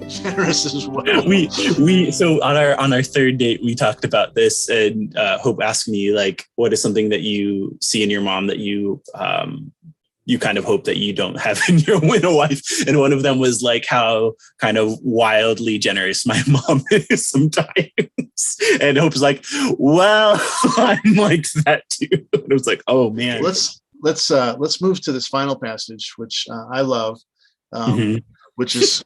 Generous as well. We so on our third date we talked about this, and Hope asked me like, what is something that you see in your mom that you kind of hope that you don't have in a wife, and one of them was like how kind of wildly generous my mom is sometimes, and Hope's like, well, I'm like that too, and it was like, oh man. Let's move to this final passage, which I love. Which is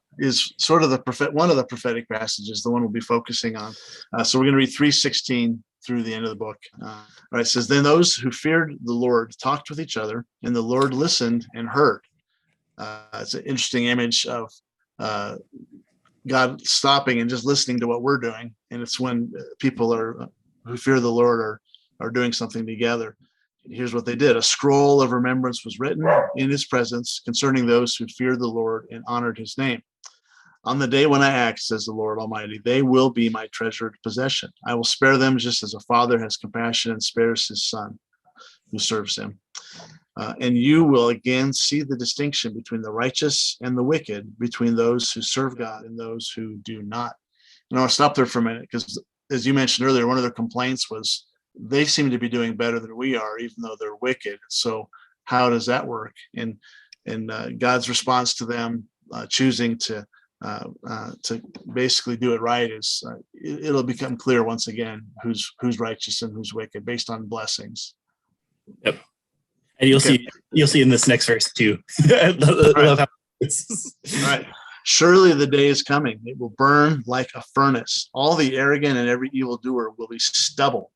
sort of one of the prophetic passages, the one we'll be focusing on. So we're going to read 3:16 through the end of the book. All right, it says, then those who feared the Lord talked with each other, and the Lord listened and heard. It's an interesting image of God stopping and just listening to what we're doing. And it's when people who fear the Lord are doing something together. Here's what they did. A scroll of remembrance was written in his presence concerning those who feared the Lord and honored his name. On the day when I act, says the Lord Almighty, they will be my treasured possession. I will spare them just as a father has compassion and spares his son who serves him. And you will again see the distinction between the righteous and the wicked, between those who serve God and those who do not. And I'll stop there for a minute, because as you mentioned earlier, one of their complaints was they seem to be doing better than we are, even though they're wicked. So how does that work? And God's response to them choosing to basically do it right is it'll become clear once again who's righteous and who's wicked based on blessings. Yep. And you'll see in this next verse too. I love how all right. Surely the day is coming. It will burn like a furnace. All the arrogant and every evildoer will be stubble.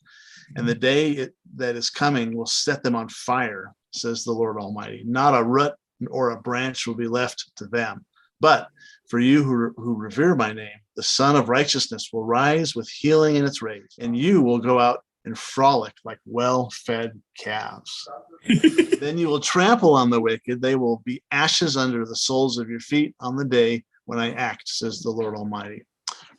And the day that is coming will set them on fire, says the Lord Almighty. Not a root or a branch will be left to them. But for you who revere my name, the Son of Righteousness will rise with healing in its rays, and you will go out and frolic like well-fed calves. Then you will trample on the wicked. They will be ashes under the soles of your feet on the day when I act, says the Lord Almighty.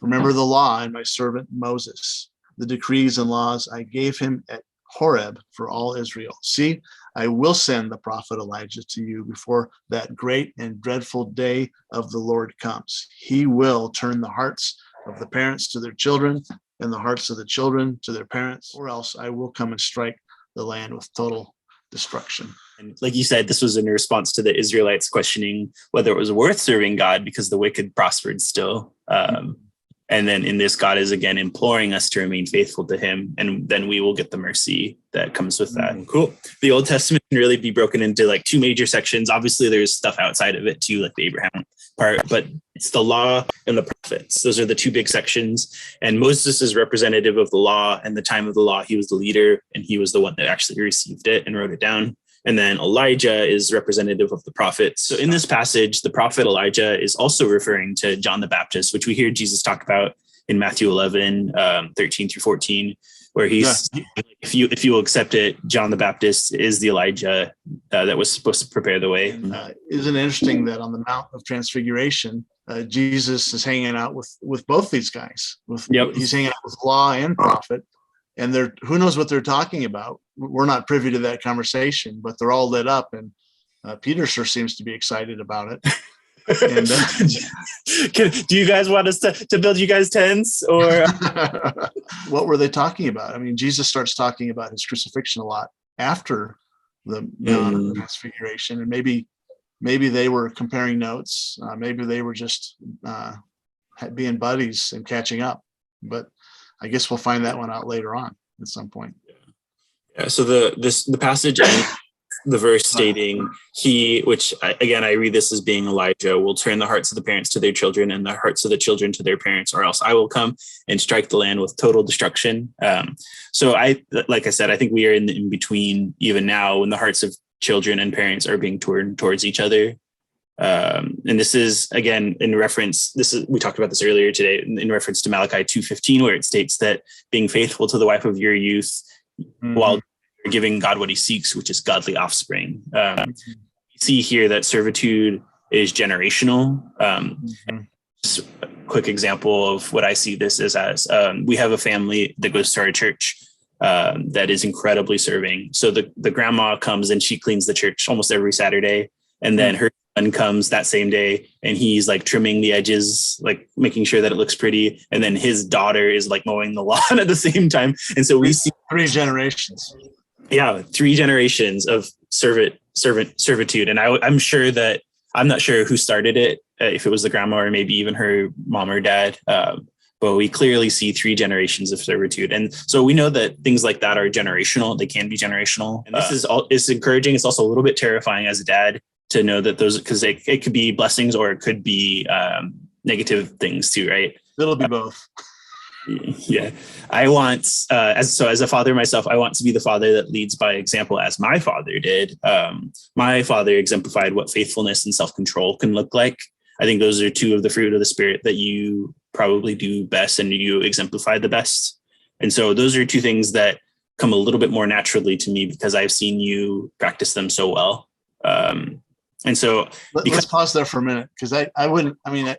Remember the law and my servant Moses, the decrees and laws I gave him at Horeb for all Israel. See, I will send the prophet Elijah to you before that great and dreadful day of the Lord comes. He will turn the hearts of the parents to their children and the hearts of the children to their parents, or else I will come and strike the land with total destruction. And like you said, this was in response to the Israelites questioning whether it was worth serving God because the wicked prospered still. And then in this, God is again imploring us to remain faithful to him, and then we will get the mercy that comes with that. Cool. The Old Testament can really be broken into like two major sections. Obviously, there's stuff outside of it too, like the Abraham part, but it's the law and the prophets. Those are the two big sections. And Moses is representative of the law, and the time of the law, he was the leader, and he was the one that actually received it and wrote it down. And then Elijah is representative of the prophets. So in this passage, the prophet Elijah is also referring to John the Baptist, which we hear Jesus talk about in Matthew 11, 13 through 14, where he's, if you will accept it, John the Baptist is the Elijah that was supposed to prepare the way. Isn't it interesting that on the Mount of Transfiguration, Jesus is hanging out with both these guys. He's hanging out with law and prophet. And who knows what they're talking about. We're not privy to that conversation, but they're all lit up, and Peter sure seems to be excited about it. And, do you guys want us to build you guys tents, or what were they talking about? I mean, Jesus starts talking about his crucifixion a lot after the Transfiguration, and maybe they were comparing notes. Maybe they were just being buddies and catching up. But I guess we'll find that one out later on at some point. Yeah. So the passage ends the verse stating which I read this as being Elijah, will turn the hearts of the parents to their children and the hearts of the children to their parents, or else I will come and strike the land with total destruction. So like I said, I think we are in between even now, when the hearts of children and parents are being turned towards each other. And this is again in reference, we talked about this earlier today, in reference to Malachi 2:15, where it states that being faithful to the wife of your youth while giving God what he seeks, which is godly offspring. You see here that servitude is generational. Mhm. Just a quick example of what I see this as we have a family that goes to our church that is incredibly serving. So the grandma comes and she cleans the church almost every Saturday. And then her son comes that same day and he's like trimming the edges, like making sure that it looks pretty. And then his daughter is like mowing the lawn at the same time. And so we see three generations. Yeah, 3 generations of servitude. And I'm sure that I'm not sure who started it, if it was the grandma or maybe even her mom or dad. But we clearly see 3 generations of servitude. And so we know that things like that are generational. They can be generational. And this is it's encouraging. It's also a little bit terrifying as a dad to know that those, because it could be blessings or it could be negative things too, right? It'll be both. Yeah, I want as a father myself, I want to be the father that leads by example, as my father did. My father exemplified what faithfulness and self-control can look like. I think those are 2 of the fruit of the Spirit that you probably do best and you exemplify the best. And so those are 2 things that come a little bit more naturally to me because I've seen you practice them so well. And so let's pause there for a minute, because I wouldn't, I mean, of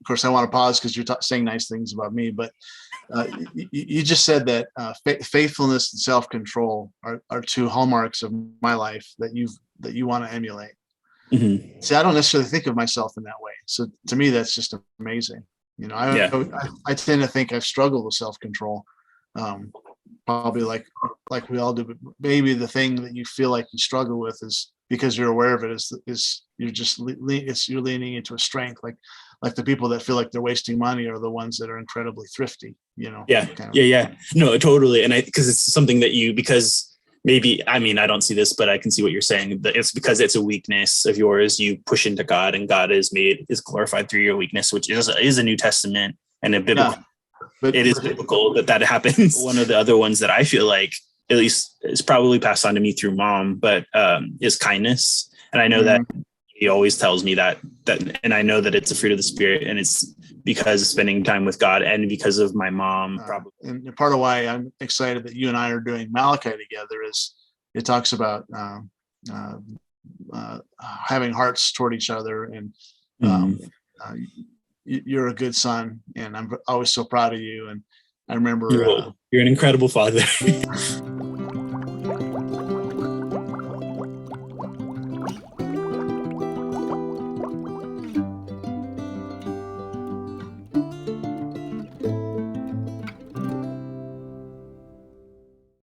course I want to pause because you're saying nice things about me, but you just said that faithfulness and self-control are 2 hallmarks of my life that you want to emulate. Mm-hmm. See, I don't necessarily think of myself in that way. So to me, that's just amazing. You know, I tend to think I've struggled with self-control, probably like we all do, but maybe the thing that you feel like you struggle with is because you're aware of it is you're just you're leaning into a strength, like the people that feel like they're wasting money are the ones that are incredibly thrifty, you know? Yeah. No, totally. And because it's something that because maybe, I mean, I don't see this, but I can see what you're saying, that it's because it's a weakness of yours. You push into God and God is glorified through your weakness, which is a New Testament and a biblical. Yeah. But it is biblical that happens. One of the other ones that I feel like, at least, is probably passed on to me through mom, but is kindness. And I know that he always tells me that, and I know that it's a fruit of the Spirit, and it's because of spending time with God and because of my mom. Probably. And part of why I'm excited that you and I are doing Malachi together is it talks about having hearts toward each other, and you're a good son, and I'm always so proud of you. And I remember you're an incredible father.